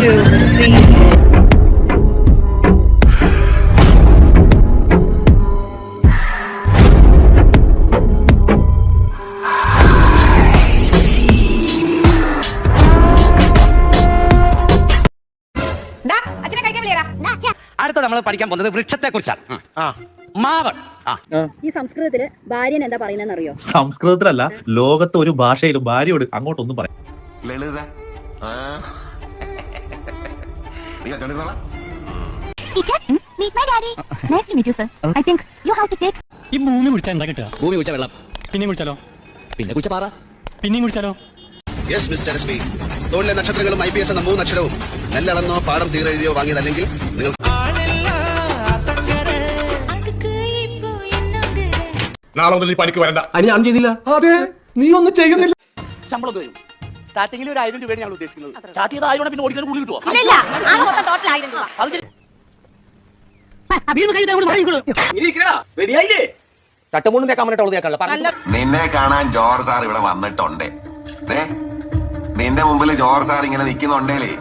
2, 3. അടുത്ത നമ്മൾ പഠിക്കാൻ പോകുന്നത് വൃക്ഷത്തെ കുറിച്ചാണ്. മാവൻ. ഈ സംസ്കൃതത്തില് ഭാര്യൻ എന്താ പറയുന്നതെന്ന് അറിയോ? സംസ്കൃതത്തിലല്ല, ലോകത്തെ ഒരു ഭാഷയിലും ഭാര്യയോട് അങ്ങോട്ടൊന്നും പറയാം. ഈ ഭൂമി കുടിച്ചാൽ എന്താ കിട്ടുക? ഭൂമി കുടിച്ച വെള്ളം, പിന്നെ കുടിച്ചാലോ? പിന്നെ കുടിച്ച പാറ, പിന്നെയും കുടിച്ചാലോ? Yes mister S P. തൊഴിലെ നക്ഷത്രങ്ങളും IPS എന്ന 3 അക്ഷരവും നെല്ലളന്നോ പാടം തീരെഴുതിയോ വാങ്ങിയതല്ലെങ്കിൽ നിങ്ങൾ നാളെ മുതൽ ഈ പണിക്ക് വരണ്ട. ഞാൻ ചെയ്തില്ല. അതെ, നീ ഒന്നും ചെയ്യുന്നില്ല. ശമ്പളം തരും. സ്റ്റാർട്ടിംഗിൽ ഒരു 1000 രൂപയാണ് ഞങ്ങൾ ഉദ്ദേശിക്കുന്നത്. സ്റ്റാർട്ട് ചെയ്ത 1000 പിന്നെ ഓടിക്കാൻ കൂടി കിട്ടുമോ? നിന്നെ കാണാൻ ജോർജ് സാർ ഇവിടെ വന്നിട്ടുണ്ട്. നിന്റെ മുമ്പിൽ ജോർജ് സാർ ഇങ്ങനെ നിൽക്കുന്നുണ്ടേലേ,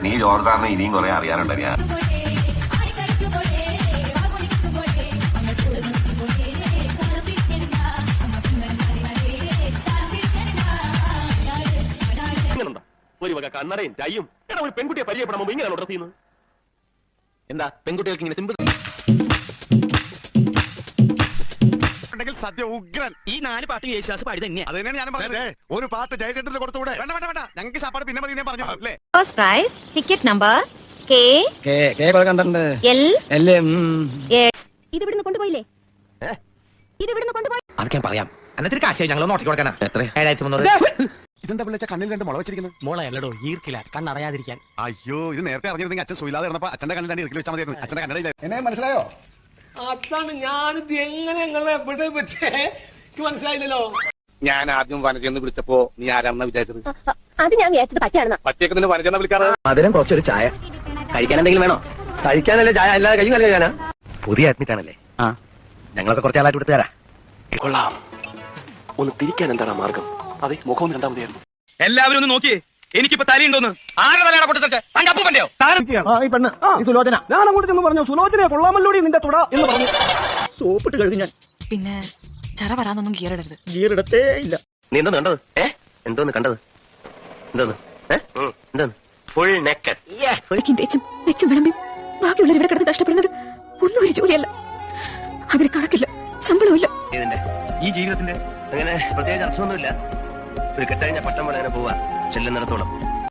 നീ ജോർജ് സാറിനെ ഇനിയും കുറെ അറിയാനുണ്ട്. ഞാൻ ഒരു വക കണ്ണടയും ടൈയും. എടാ, ഒരു പെൺകുട്ടിയെ പരിചയപ്പെടാൻ ഇങ്ങനെയാണോ ഡ്രസ് ചെയ്യുന്നത്? എന്താ പെൺകുട്ടികൾക്ക് ഇങ്ങനെ സിമ്പിൾ സദ്യ ഉഗ്രൻ. ഈ 4 പാട്ട് യേശുദാസ് പാടി തന്നെയാ. അത് തന്നെയാണ് ഞാൻ പറഞ്ഞത്. ഒരു പാട്ട് ജയചന്ദ്രന് കൊടുത്തുകൂടെ? വേണ്ട വേണ്ട വേണ്ട, ഞങ്ങൾക്ക് ശാപ്പാട് പിന്നെ മതി. ഞാൻ പറഞ്ഞു അല്ലേ? First prize ticket number K L ഇത് ഇവിടുന്ന് കൊണ്ടുപോയില്ലേ? ഇത് ഇവിടുന്ന് കൊണ്ടുപോയി. അതൊക്കെ ഞാൻ പറയാം. എന്നിട്ട് കാശായി ഞങ്ങൾ നോട്ടി കൊടുക്കാനാ. എത്ര? 7300. ഇതെന്താ വിളിച്ച കണ്ണിൽ 2 മുള വെച്ചിരിക്കുന്നത്? മോളല്ലടോ, ഈർക്കില്ല, കണ്ണറിയാതിരിക്കാൻ. അയ്യോ, ഇത് നേരത്തെ അറിഞ്ഞിരുന്നെങ്കിൽ അച്ഛൻ സുയിലാതെ കിടന്നപ്പോ അച്ഛന്റെ കണ്ണിൽ 2 ഇറുക്കിൽ വെച്ചാൽ മതിയായിരുന്നു. അച്ഛന്റെ കണ്ണടയില്ല. എന്നെ മനസ്സിലായോ? അതാണ് ഞാനിത് എങ്ങനെ എവിടെ പറ്റേ മനസ്സിലായില്ലല്ലോ. ഞാൻ ആദ്യം വനജെന്ന് വിളിച്ചപ്പോ നീ ആരാണെന്ന് വിചാരിച്ചത്? അത് ഞാൻ വിചാരിച്ചത് പറ്റിയാണെന്നാ. പറ്റിയൊക്കെ നിന്നെ വനജെന്ന് വിളിക്കാറ്. മധുരം കുറച്ചൊരു ചായ കഴിക്കാൻ എന്തെങ്കിലും വേണോ? കഴിക്കാനല്ലേ ചായ, അല്ലാതെ കഴിയും നല്ല ഞാനാ. പുതിയ അഡ്മിറ്റ് ആണല്ലേ? ഞങ്ങളൊക്കെ കുറച്ച് ആളായിട്ട് കൊടുത്തു തരാം. കൊള്ളാം. ഒന്ന് തിരിക്കാൻ എന്താണ് മാർഗം? അതെ, മുഖം കണ്ടാൽ മതിയായിരുന്നു. എല്ലാവരും ഒന്ന് നോക്കിയേ, എനിക്കിപ്പോ തലയുണ്ടോന്ന്. ആരുടെ തലയുടെ പൊട്ടത്തൊക്കെ തന്റെ അപ്പൂപ്പന്റെയോ? ഞാൻ അങ്ങോട്ട് ചെന്ന് പറഞ്ഞു, സുലോചനയെ കൊള്ളാമല്ലോടി നിന്റെ തുട എന്ന് പറഞ്ഞു. സോപ്പിട്ട് കഴുകി ഞാൻ. പിന്നെ ചറ വരാന്നൊന്നും ഗിയറിടരുത്. ഗിയറിടത്തേ ഇല്ല. നീ എന്തോന്ന് കണ്ടത്? എന്തോന്ന് കണ്ടത്? എന്തോന്ന് ഫുൾ നെക്കഡ് വെച്ചും വിളമ്പി ബാക്കിയുള്ളവർ ഇവിടെ കിടന്ന് കഷ്ടപ്പെടുന്നത് ഒന്നും ഒരു ജോലിയല്ല. അതിന് കണക്കില്ല, ശമ്പളമില്ല. ഇതിന്റെ ഈ ജീവിതത്തിന്റെ അങ്ങനെ പ്രത്യേകിച്ച് അർത്ഥമൊന്നുമില്ല. ഒരു കെട്ടഴിഞ്ഞ പട്ടം പോലെ അങ്ങനെ പോവാ ചെല്ലുന്നിടത്തോളം.